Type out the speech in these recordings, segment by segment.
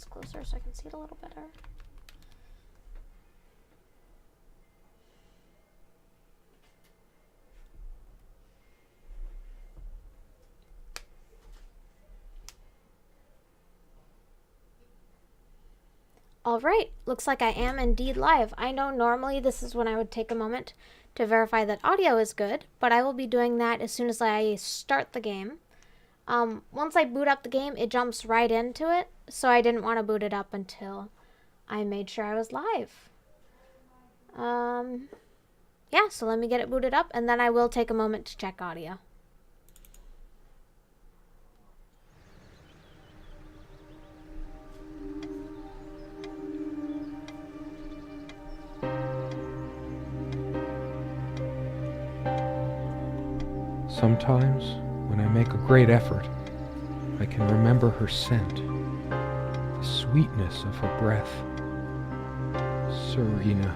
closer so I can see it a little better. Alright, looks like I am indeed live. I know normally this is when I would take a moment to verify that audio is good, but I will be doing that as soon as I start the game. Once I boot up the game, it jumps right into it, so I didn't want to boot it up until I made sure I was live. Yeah, so let me get it booted up, and then I will take a moment to check audio. Sometimes, when I make a great effort, I can remember her scent, the sweetness of her breath. Serena.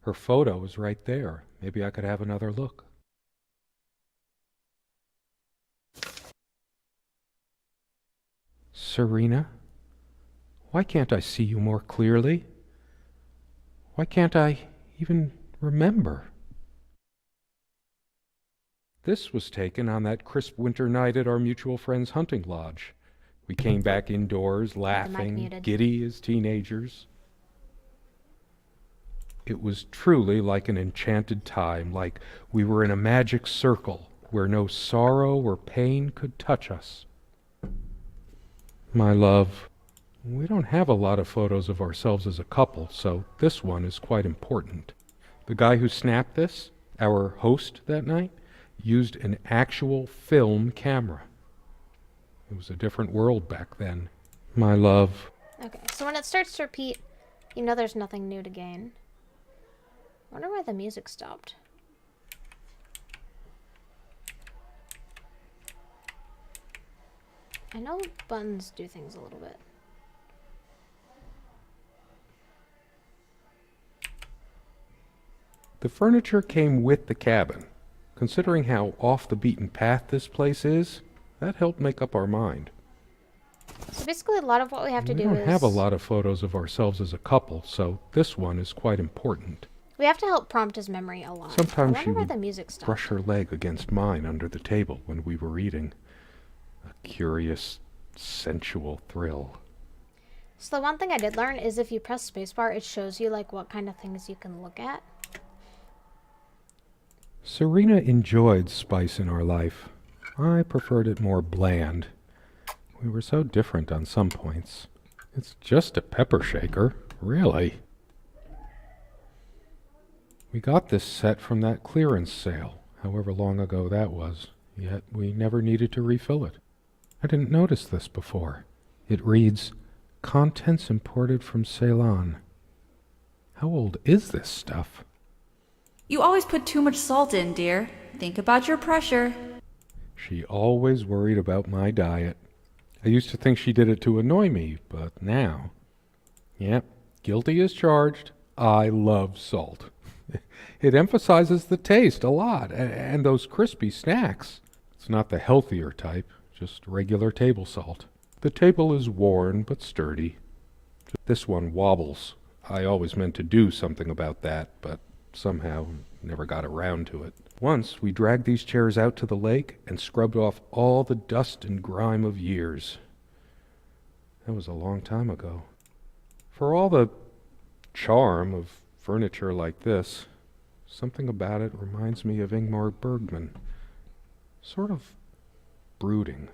Her photo is right there. Maybe I could have another look. Serena? Why can't I see you more clearly? Why can't I even remember? This was taken on that crisp winter night at our mutual friend's hunting lodge. We came back indoors, laughing, giddy as teenagers. It was truly like an enchanted time, like we were in a magic circle where no sorrow or pain could touch us. My love, we don't have a lot of photos of ourselves as a couple, so this one is quite important. The guy who snapped this, our host that night, used an actual film camera. It was a different world back then. My love. Okay, so when it starts to repeat, you know there's nothing new to gain. I wonder why the music stopped. I know buttons do things a little bit. The furniture came with the cabin. Considering how off the beaten path this place is, that helped make up our mind. So basically a lot of what we have to do is... We don't have a lot of photos of ourselves as a couple, so this one is quite important. We have to help prompt his memory a lot. Sometimes she would the music brush her leg against mine under the table when we were eating. A curious, sensual thrill. So the one thing I did learn is if you press spacebar, it shows you like what kind of things you can look at. Serena enjoyed spice in our life. I preferred it more bland. We were so different on some points. It's just a pepper shaker, really. We got this set from that clearance sale, however long ago that was, yet we never needed to refill it. I didn't notice this before. It reads, "Contents imported from Ceylon." How old is this stuff? You always put too much salt in, dear. Think about your pressure. She always worried about my diet. I used to think she did it to annoy me, but now... Yep, guilty as charged. I love salt. It emphasizes the taste a lot, and those crispy snacks. It's not the healthier type, just regular table salt. The table is worn but sturdy. This one wobbles. I always meant to do something about that, but somehow never got around to it. Once we dragged these chairs out to the lake and scrubbed off all the dust and grime of years. That was a long time ago. For all the charm of furniture like this, something about it reminds me of Ingmar Bergman. Sort of brooding.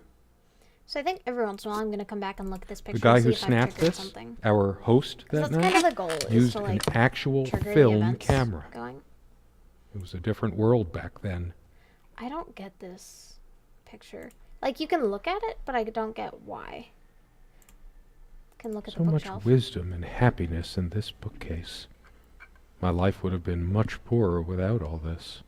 So I think every once in a while I'm going to come back and look at this picture. The guy and see who if I've snapped triggered this, something. our host that That's night, kind of the goal, is used to, an like, actual trigger the film events camera. going. It was a different world back then. I don't get this picture. Like, you can look at it, but I don't get why. Can look at So the much bookshelf. wisdom and happiness in this bookcase. My life would have been much poorer without all this.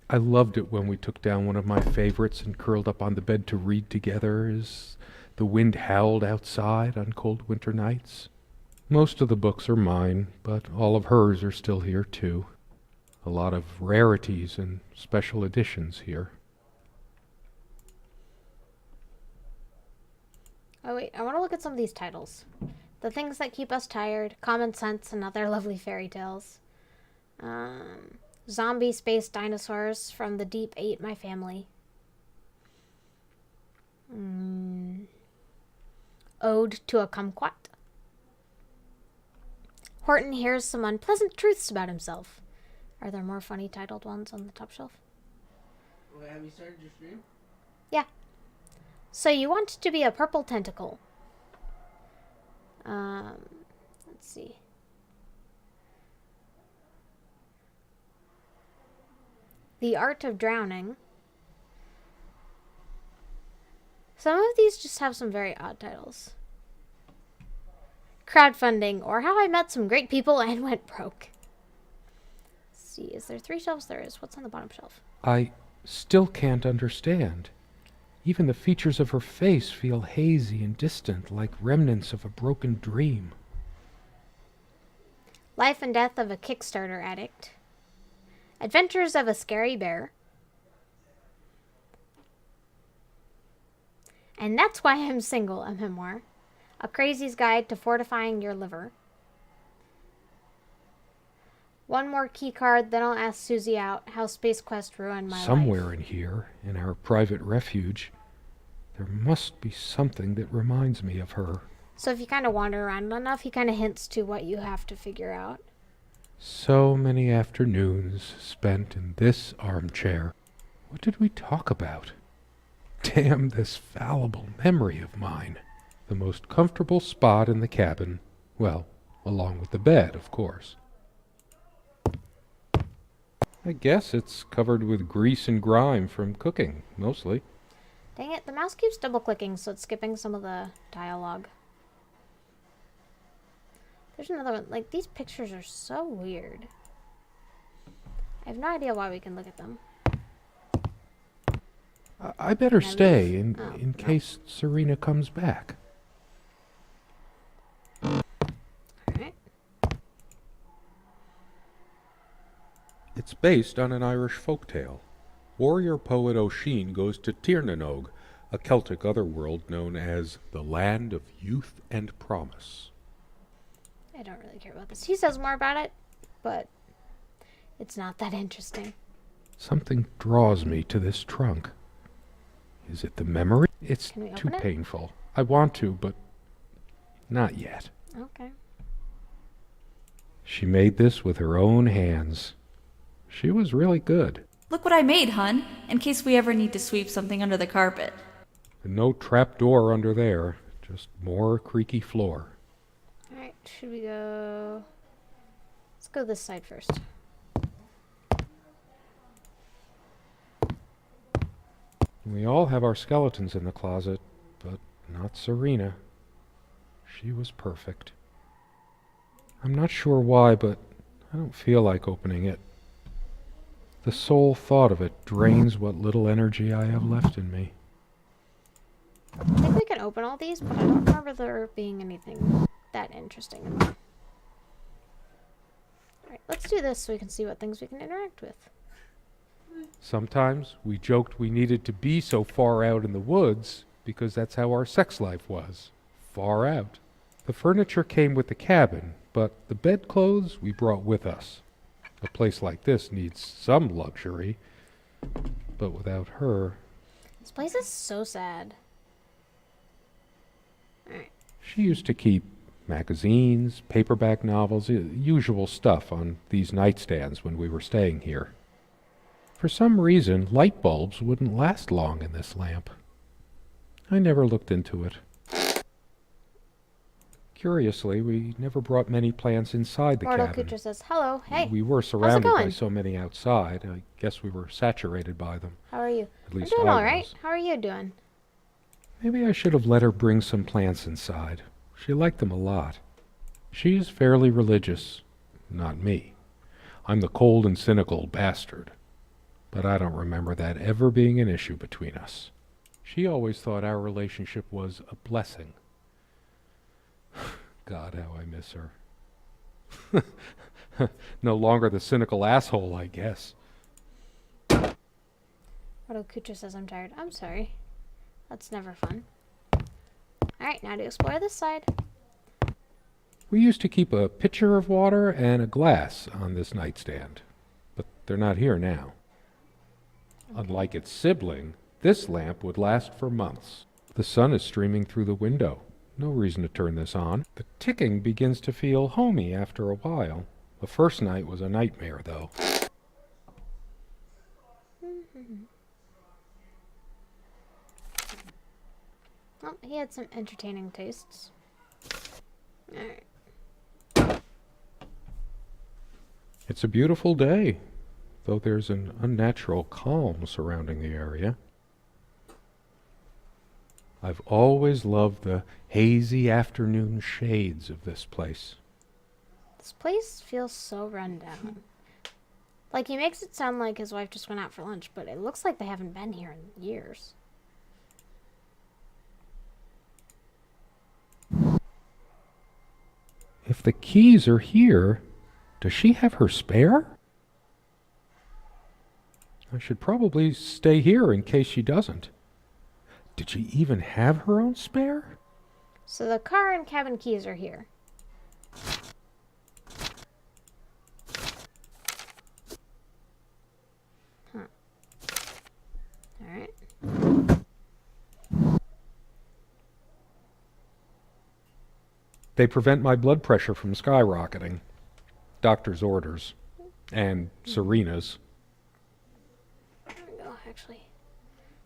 I loved it when we took down one of my favorites and curled up on the bed to read together as the wind howled outside on cold winter nights. Most of the books are mine, but all of hers are still here too. A lot of rarities and special editions here. Oh wait, I want to look at some of these titles. The Things That Keep Us Tired, Common Sense, and Other Lovely Fairy Tales. Zombie Space Dinosaurs from the Deep Ate My Family. Ode to a Kumquat. Horton hears some unpleasant truths about himself. Are there more funny titled ones on the top shelf? Wait, have you started your stream? Yeah. So you want to be a purple tentacle. Let's see. The Art of Drowning. Some of these just have some very odd titles. Crowdfunding, or How I Met Some Great People and Went Broke. Let's see, is there 3 shelves? There is. What's on the bottom shelf? I still can't understand. Even the features of her face feel hazy and distant, like remnants of a broken dream. Life and Death of a Kickstarter Addict. Adventures of a Scary Bear. And That's Why I'm Single, a memoir. A Crazy's Guide to Fortifying Your Liver. One more key card, then I'll ask Susie out how Space Quest ruined my life. Somewhere in here, in our private refuge, there must be something that reminds me of her. So if you kind of wander around enough, he kind of hints to what you have to figure out. So many afternoons spent in this armchair. What did we talk about? Damn this fallible memory of mine. The most comfortable spot in the cabin. Well, along with the bed, of course. I guess it's covered with grease and grime from cooking, mostly. Dang it, the mouse keeps double-clicking, so it's skipping some of the dialogue. There's another one. Like, these pictures are so weird. I have no idea why we can look at them. I better Can I stay leave? in case Serena comes back. Alright. It's based on an Irish folktale. Warrior poet O'Sheen goes to Tirnanog, a Celtic otherworld known as the Land of Youth and Promise. I don't really care about this. He says more about it, but it's not that interesting. Something draws me to this trunk. Is it the memory? It's Can we too open it? painful. I want to, but not yet. Okay. She made this with her own hands. She was really good. Look what I made, hun, in case we ever need to sweep something under the carpet. And no trap door under there, just more creaky floor. Alright, should we go... Let's go this side first. We all have our skeletons in the closet, but not Serena. She was perfect. I'm not sure why, but I don't feel like opening it. The sole thought of it drains what little energy I have left in me. I think we can open all these, but I don't remember there being anything that interesting in them. Alright, let's do this so we can see what things we can interact with. Sometimes we joked we needed to be so far out in the woods because that's how our sex life was. Far out. The furniture came with the cabin, but the bedclothes we brought with us. A place like this needs some luxury, but without her... This place is so sad. Alright. She used to keep magazines, paperback novels, usual stuff on these nightstands when we were staying here. For some reason, light bulbs wouldn't last long in this lamp. I never looked into it. Curiously, we never brought many plants inside the Mortal cabin. Kutra says, hello, hey, We were surrounded by going? so many outside, I guess we were saturated by them. how are you? At I'm least doing I alright. was. How are you doing? Maybe I should have let her bring some plants inside. She liked them a lot. She is fairly religious. Not me. I'm the cold and cynical bastard. But I don't remember that ever being an issue between us. She always thought our relationship was a blessing. God, how I miss her. No longer the cynical asshole, I guess. Kucha says I'm tired. I'm sorry. That's never fun. Alright, now to explore this side. We used to keep a pitcher of water and a glass on this nightstand, but they're not here now. Okay. Unlike its sibling, this lamp would last for months. The sun is streaming through the window. No reason to turn this on. The ticking begins to feel homey after a while. The first night was a nightmare, though. Well, he had some entertaining tastes. Alright. It's a beautiful day, though there's an unnatural calm surrounding the area. I've always loved the hazy afternoon shades of this place. This place feels so run down. Like, he makes it sound like his wife just went out for lunch, but it looks like they haven't been here in years. If the keys are here, does she have her spare? I should probably stay here in case she doesn't. Did she even have her own spare? So the car and cabin keys are here. Huh. Alright. They prevent my blood pressure from skyrocketing. Doctor's orders. And Serena's. There we go, actually.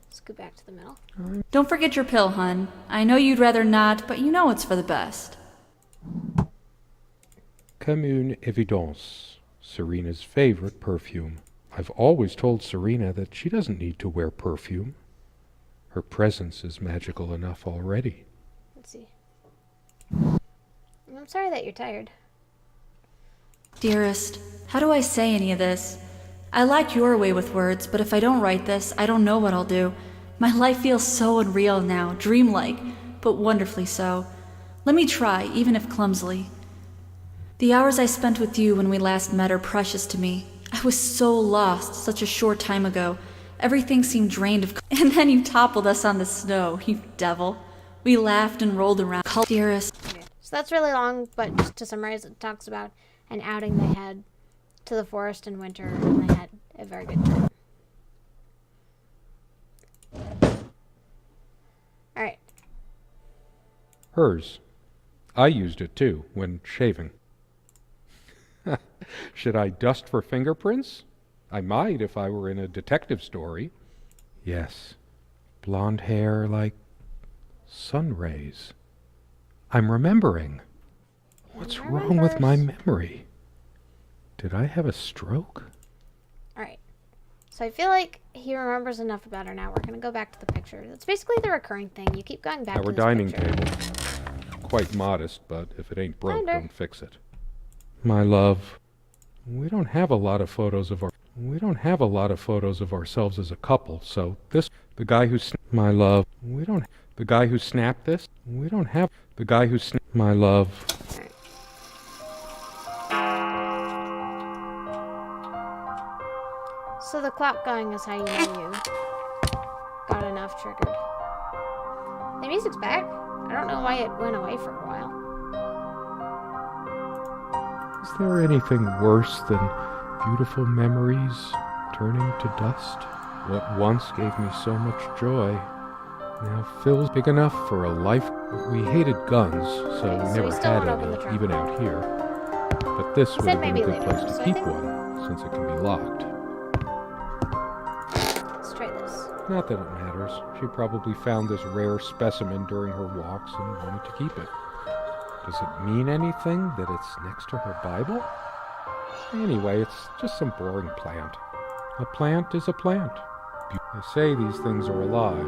Let's go back to the middle. Don't forget your pill, hun. I know you'd rather not, but you know it's for the best. Comme une évidence. Serena's favorite perfume. I've always told Serena that she doesn't need to wear perfume. Her presence is magical enough already. Let's see. I'm sorry that you're tired. Dearest, how do I say any of this? I like your way with words, but if I don't write this, I don't know what I'll do. My life feels so unreal now, dreamlike, but wonderfully so. Let me try, even if clumsily. The hours I spent with you when we last met are precious to me. I was so lost such a short time ago. Everything seemed drained of... And then you toppled us on the snow, you devil. We laughed and rolled around. Dearest. Okay. So that's really long, but just to summarize, it talks about an outing they had to the forest in winter, and they had a very good time. Alright. Hers. I used it too, when shaving. Should I dust for fingerprints? I might if I were in a detective story. Yes. Blonde hair like sun rays. I'm remembering. What's wrong with my memory? Did I have a stroke? Alright. So I feel like he remembers enough about her now. We're going to go back to the picture. It's basically the recurring thing. You keep going back to Our this dining picture. table. Quite modest, but if it ain't broke, don't fix it. My love, we don't have a lot of photos of ourselves as a couple, so this the guy who my love, the guy who snapped this, the guy who my love. So the clock going is how you know you got enough triggered. The music's back. I don't know why it went away for a while. Is there anything worse than beautiful memories turning to dust? What once gave me so much joy now feels big enough for a life. We hated guns, so Okay, we so never we still had won't open the any, trunk. even out here. But this would have been a maybe good later, place so to I keep think- one, since it can be locked. Let's try this. Not that it matters. She probably found this rare specimen during her walks and wanted to keep it. Does it mean anything that it's next to her Bible? Anyway, it's just some boring plant. A plant is a plant. They say these things are alive.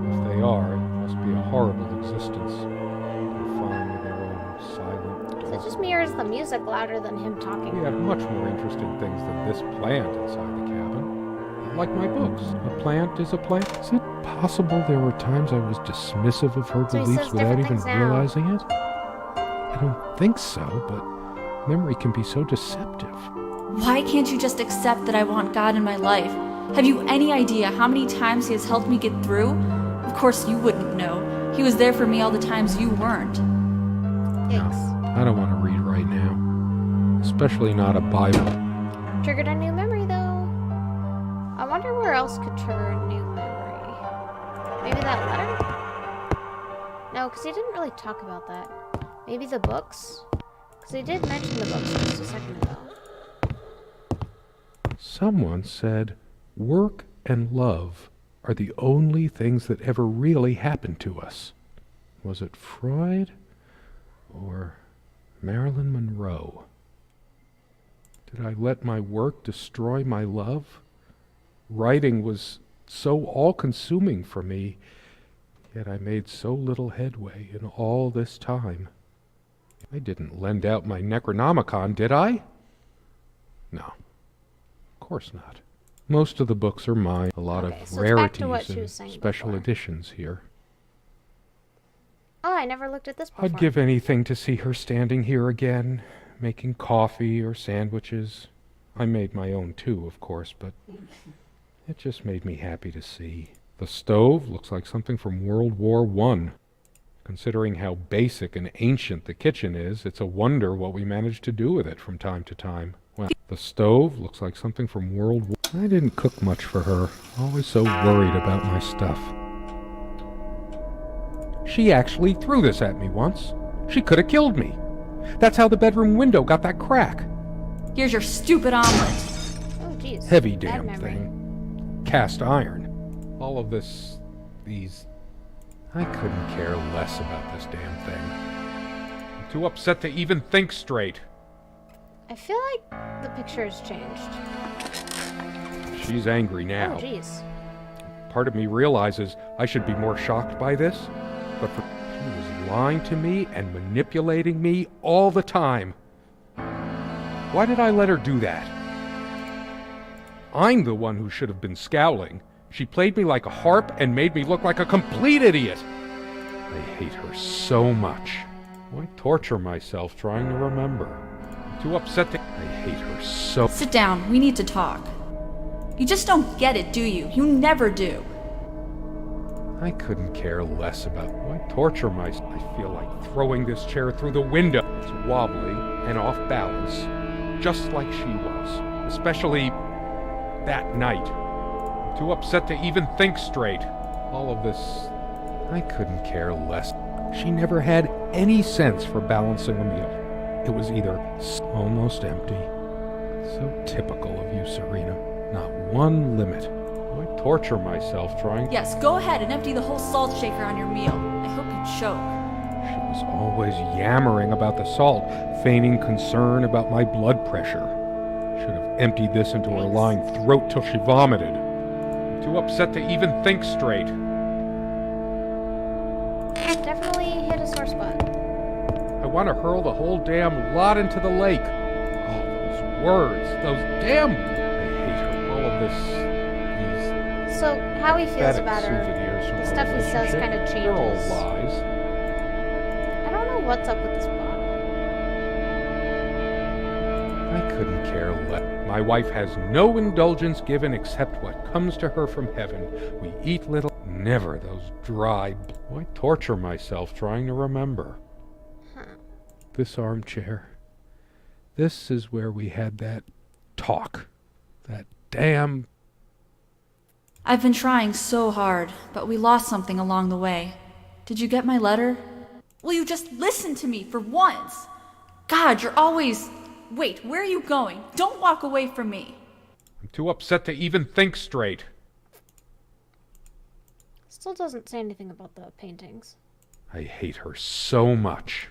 If they are, it must be a horrible existence. Confined in their own silent, Is it It just mirrors the music louder than him talking. We have much more interesting things than this plant inside the cabin. Like my books. A plant is a plant. Is it possible there were times I was dismissive of her So he beliefs says without different even things now. realizing it? I don't think so, but memory can be so deceptive. Why can't you just accept that I want God in my life? Have you any idea how many times he has helped me get through? Of course you wouldn't know. He was there for me all the times you weren't. Yikes. I don't want to read right now. Especially not a Bible. Triggered a new memory, though. I wonder where else could trigger a new memory. Maybe that letter? No, because he didn't really talk about that. Maybe the books? Because he did mention the books just a second ago. Someone said, work and love are the only things that ever really happened to us. Was it Freud or Marilyn Monroe? Did I let my work destroy my love? Writing was so all-consuming for me, yet I made so little headway in all this time. I didn't lend out my Necronomicon, did I? No, of course not. Most of the books are mine. A lot Okay, of so it's back to what rarities she and was saying special before. editions here. Oh, I never looked at this before. I'd give anything to see her standing here again, making coffee or sandwiches. I made my own too, of course, but it just made me happy to see. The stove looks like something from World War I. Considering how basic and ancient the kitchen is, it's a wonder what we managed to do with it from time to time. Well, the stove looks like something from World War I. I didn't cook much for her, always so worried about my stuff. She actually threw this at me once. She could have killed me. That's how the bedroom window got that crack. Here's your stupid omelet. Oh, jeez. Heavy Bad damn memory. thing. Cast iron. All of this, these... I couldn't care less about this damn thing. I'm too upset to even think straight. I feel like the picture has changed. She's angry now. Oh, jeez. Part of me realizes I should be more shocked by this, but she was lying to me and manipulating me all the time. Why did I let her do that? I'm the one who should have been scowling. She played me like a harp and made me look like a complete idiot. I hate her so much. Why torture myself trying to remember? I'm too upset to... I hate her so... Sit down, we need to talk. You just don't get it, do you? You never do. I couldn't care less about... Why torture myself? I feel like throwing this chair through the window. It's wobbly and off balance, just like she was. Especially that night. Too upset to even think straight. All of this... I couldn't care less. She never had any sense for balancing a meal. It was either almost empty. So typical of you, Serena. Not one limit. Why torture myself trying... Yes, go ahead and empty the whole salt shaker on your meal. I hope you choke. She was always yammering about the salt, feigning concern about my blood pressure. Should have emptied this into her lying throat till she vomited. I'm too upset to even think straight. Definitely hit a sore spot. I want to hurl the whole damn lot into the lake. Oh, those words, those damn... I hate her. All of this... So, how he feels pathetic about her, souvenirs from the our stuff he says relationship, kind of they're all changes. lies. I don't know what's up with this bottle. I couldn't care less. My wife has no indulgence given except what comes to her from heaven. We eat little, never those dry... Why torture myself trying to remember? This armchair. This is where we had that talk. That damn... I've been trying so hard, but we lost something along the way. Did you get my letter? Will you just listen to me for once? God, you're always... Wait, where are you going? Don't walk away from me. I'm too upset to even think straight. Still doesn't say anything about the paintings. I hate her so much.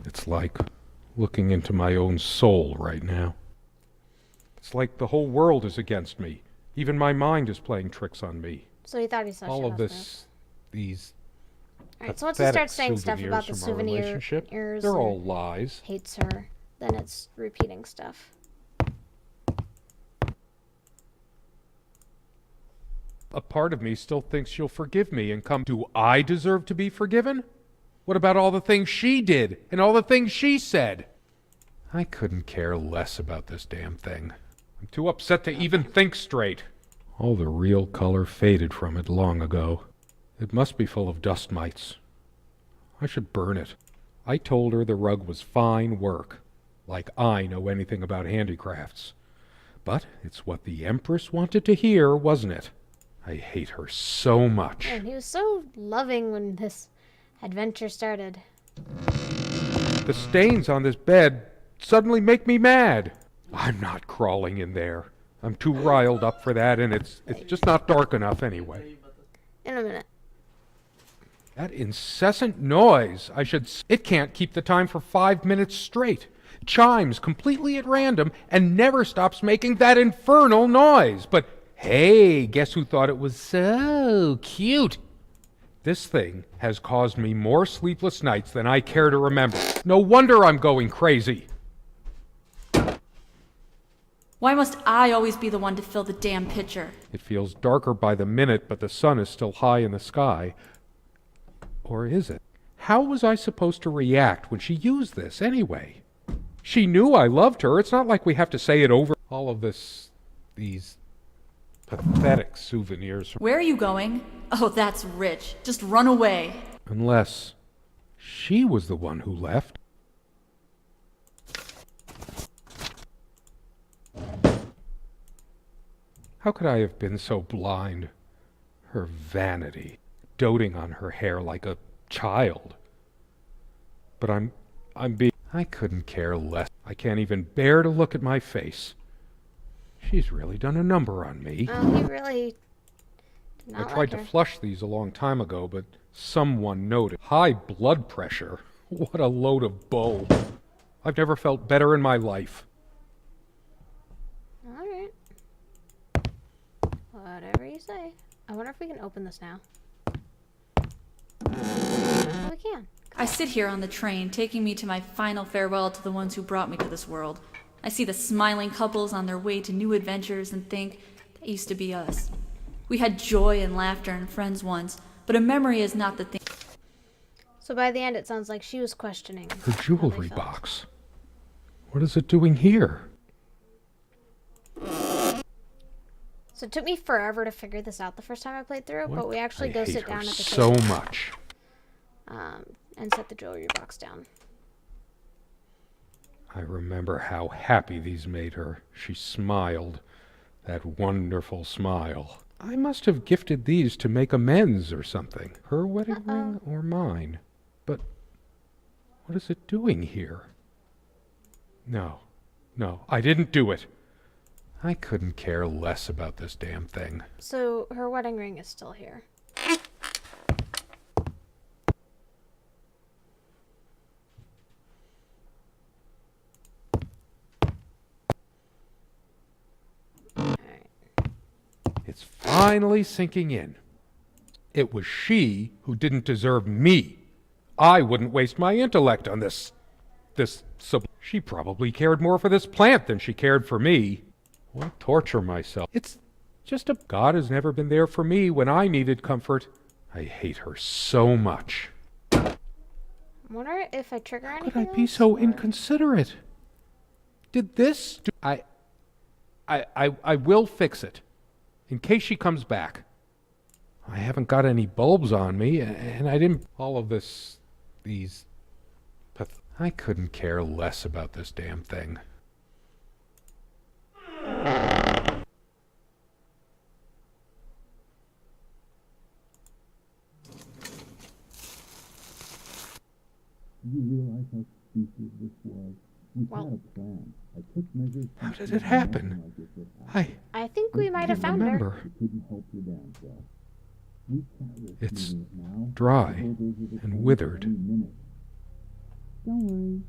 It's like looking into my own soul right now. It's like the whole world is against me. Even my mind is playing tricks on me. So he thought he saw All shit of off this, these... Alright, so once he starts saying stuff souvenirs about the from our relationship. souvenirs, They're and all lies. hates her, then it's repeating stuff. A part of me still thinks she'll forgive me and come. Do I deserve to be forgiven? What about all the things she did and all the things she said? I couldn't care less about this damn thing. I'm too upset to even think straight. All the real color faded from it long ago. It must be full of dust mites. I should burn it. I told her the rug was fine work, like I know anything about handicrafts. But it's what the Empress wanted to hear, wasn't it? I hate her so much. And he was so loving when this adventure started. The stains on this bed suddenly make me mad. I'm not crawling in there. I'm too riled up for that, and it's just not dark enough anyway. In a minute. That incessant noise, it can't keep the time for 5 minutes straight. Chimes completely at random and never stops making that infernal noise. But hey, guess who thought it was so cute? This thing has caused me more sleepless nights than I care to remember. No wonder I'm going crazy. Why must I always be the one to fill the damn pitcher? It feels darker by the minute, but the sun is still high in the sky. Or is it? How was I supposed to react when she used this anyway? She knew I loved her. It's not like we have to say it over. All of these pathetic souvenirs. Where are you going? Oh, that's rich. Just run away. Unless she was the one who left. How could I have been so blind? Her vanity, doting on her hair like a child. But I couldn't care less. I can't even bear to look at my face. She's really done a number on me. Oh, he really did not I tried to flush these a long time ago, but someone noted. High blood pressure. What a load of bull. I've never felt better in my life. Alright. Whatever you say. I wonder if we can open this now. Oh, we can. I sit here on the train, taking me to my final farewell to the ones who brought me to this world. I see the smiling couples on their way to new adventures and think, that used to be us. We had joy and laughter and friends once, but a memory is not the thing. So by the end, it sounds like she was questioning Her how they jewelry felt. box. What is it doing here? So it took me forever to figure this out the first time I played through, but we actually I go hate sit her down at the so table much. and set the jewelry box down. I remember how happy these made her. She smiled. That wonderful smile. I must have gifted these to make amends or something. Her wedding ring or mine. But what is it doing here? No, I didn't do it. I couldn't care less about this damn thing. So her wedding ring is still here. It's finally sinking in. It was she who didn't deserve me. I wouldn't waste my intellect on this. She probably cared more for this plant than she cared for me. Why torture myself? It's just a... God has never been there for me when I needed comfort. I hate her so much. I wonder if I trigger anything Could I be else, so or- inconsiderate? Did this... I will fix it. In case she comes back. I haven't got any bulbs on me, and I didn't... All of these... I couldn't care less about this damn thing. You realize how stupid this was? We Well- had a plan. I took measures. How did it happen? Like this would happen. I I think we might have can't found her. remember. I couldn't help your damsel. We can't risk It's moving it now. dry The bulldozers are and coming withered. any minute. Don't worry.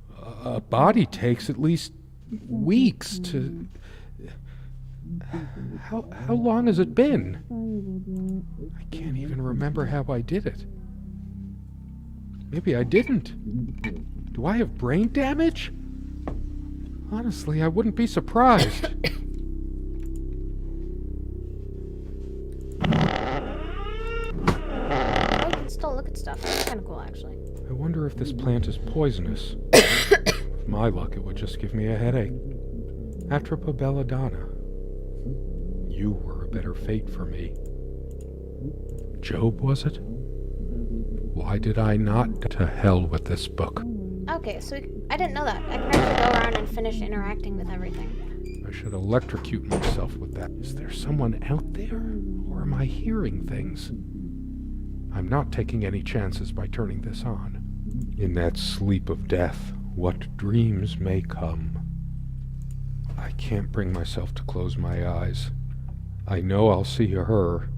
A body takes at least weeks to... How long has it been? Fire will do it. I can't even remember how I did it. Maybe I didn't. Do I have brain damage? Honestly, I wouldn't be surprised. Oh, you can still look at stuff. That's kind of cool, actually. I wonder if this plant is poisonous. With my luck, it would just give me a headache. Atropa belladonna. You were a better fate for me. Job, was it? Why did I not? To hell with this book. Okay, so I didn't know that. I can actually go around and finish interacting with everything. I should electrocute myself with that. Is there someone out there? Or am I hearing things? I'm not taking any chances by turning this on. In that sleep of death, what dreams may come. I can't bring myself to close my eyes. I know I'll see her.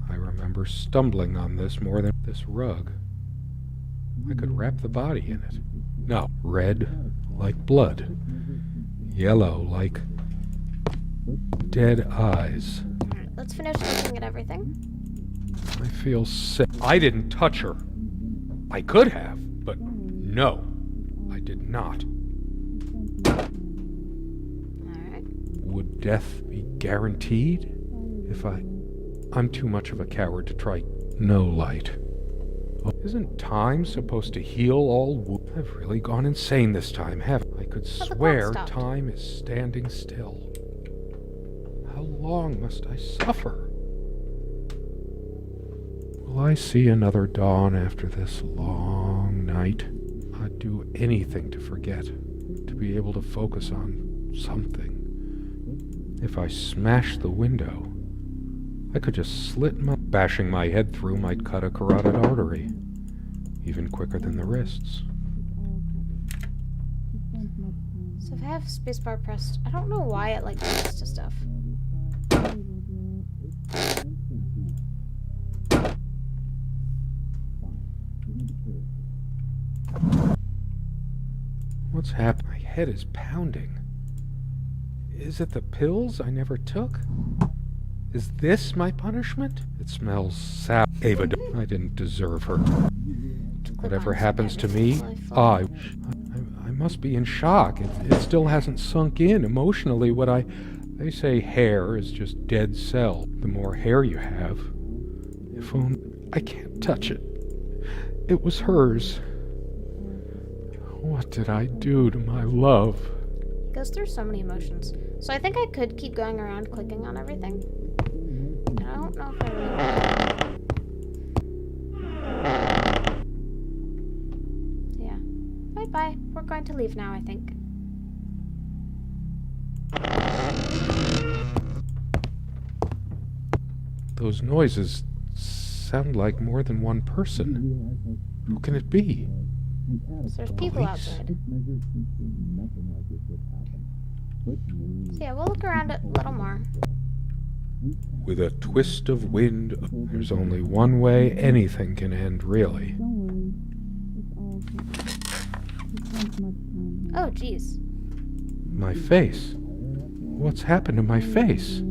I remember stumbling on this more than this rug. I could wrap the body in it. No, red like blood. Yellow like dead eyes. Alright, let's finish looking at everything. I feel sick. I didn't touch her. I could have, but no, I did not. Alright. Would death be guaranteed? If I'm too much of a coward to try. No light. Isn't time supposed to heal all wounds? I've really gone insane this time, haven't I? I could But the swear clock stopped. time is standing still. How long must I suffer? Will I see another dawn after this long night? I'd do anything to forget, to be able to focus on something. If I smashed the window, I could just slit my... Bashing my head through might cut a carotid artery, even quicker than the wrists. So if I have spacebar pressed, I don't know why it like does to stuff. What's happening? My head is pounding. Is it the pills I never took? Is this my punishment? It smells sour. Ava, I didn't deserve her. Whatever happens to me, I must be in shock. It still hasn't sunk in emotionally. They say hair is just dead cell. The more hair you have, if only I can't touch it. It was hers. What did I do to my love? It goes through so many emotions. So I think I could keep going around clicking on everything. And I don't know if I really want to. Yeah. Bye-bye. We're going to leave now, I think. Those noises sound like more than one person. Who can it be? So there's people Police? outside. So yeah, we'll look around a little more. With a twist of wind, there's only one way anything can end, really. Oh, jeez. My face. What's happened to my face?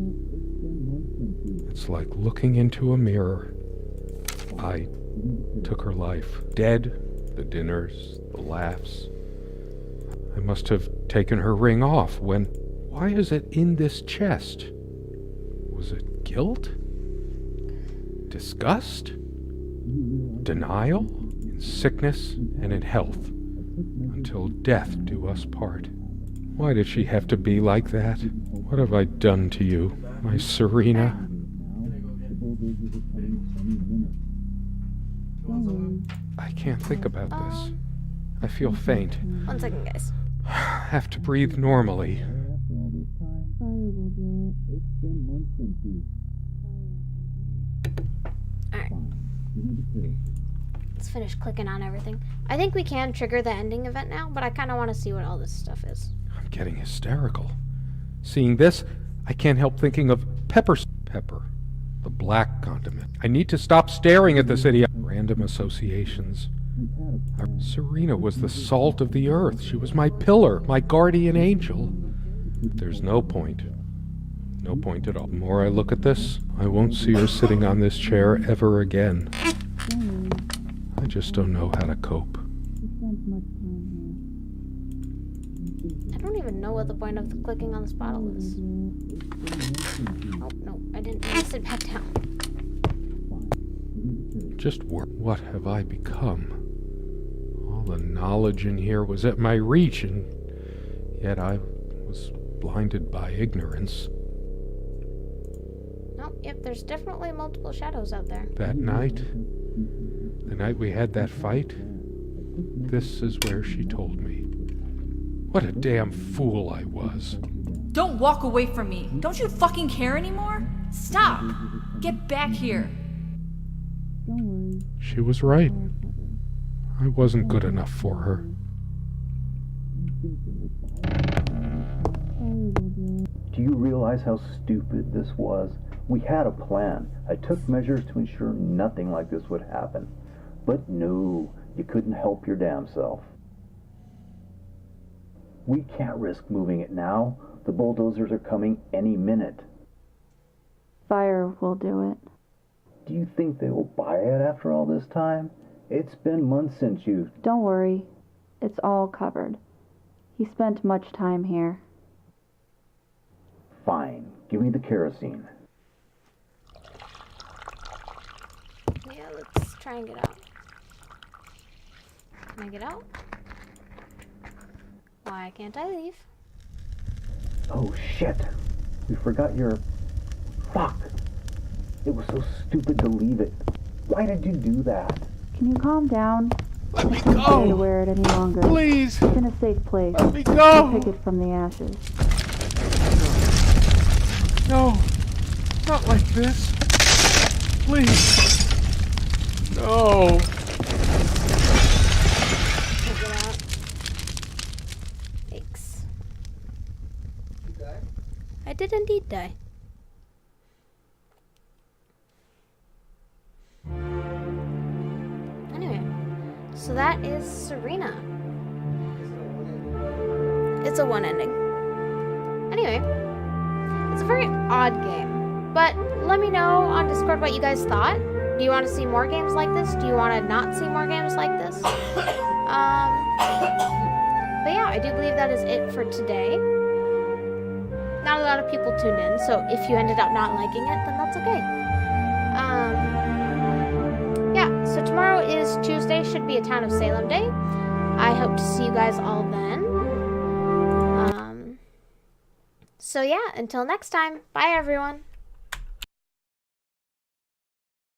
It's like looking into a mirror. I took her life. Dead, the dinners, the laughs. I must have taken her ring off when... Why is it in this chest? Was it guilt? Disgust? Denial? In sickness and in health. Until death do us part. Why did she have to be like that? What have I done to you, my Serena? I can't think about this. I feel faint. 1 second, guys. Have to breathe normally. Alright. Let's finish clicking on everything. I think we can trigger the ending event now, but I kind of want to see what all this stuff is. I'm getting hysterical. Seeing this, I can't help thinking of pepper, the black condiment. I need to stop staring at this idiot. Random associations. Serena was the salt of the earth. She was my pillar, my guardian angel. There's no point. No point at all. The more I look at this, I won't see her sitting on this chair ever again. I I just don't know how to cope. We spent much time here. I don't even know what the point of clicking on this bottle is. Oh, no, I didn't want to sit back down. What have I become? All the knowledge in here was at my reach, and yet I was blinded by ignorance. Oh, yep, there's definitely multiple shadows out there. That night, the night we had that fight, this is where she told me. What a damn fool I was. Don't walk away from me. Don't you fucking care anymore? Stop! Get back here. Don't worry. She was right. I wasn't good enough for her. Do you realize how stupid this was? We had a plan. I took measures to ensure nothing like this would happen. But no, you couldn't help your damn self. We can't risk moving it now. The bulldozers are coming any minute. Fire will do it. Do you think they will buy it after all this time? It's been months since you... Don't worry. It's all covered. He spent much time here. Fine. Give me the kerosene. Yeah, let's try and get out. Can I get out? Why can't I leave? Oh shit. We forgot your... Fuck. It was so stupid to leave it. Why did you do that? Can you calm down? Let me I can't bear to go! wear it any longer. Please! It's in a safe place. Let me I'll go! pick it from the ashes. No! Not like this! Please! No! Can't get out. Yikes. You died? I did indeed die. Anyway, so that is Serena. It's a one ending. Anyway, it's a very odd game, but let me know on Discord what you guys thought. Do you want to see more games like this? Do you want to not see more games like this? But yeah, I do believe that is it for today. Not a lot of people tuned in, so if you ended up not liking it, then that's okay. Yeah, so tomorrow is Tuesday, should be a Town of Salem day. I hope to see you guys all then. So yeah, until next time, bye everyone.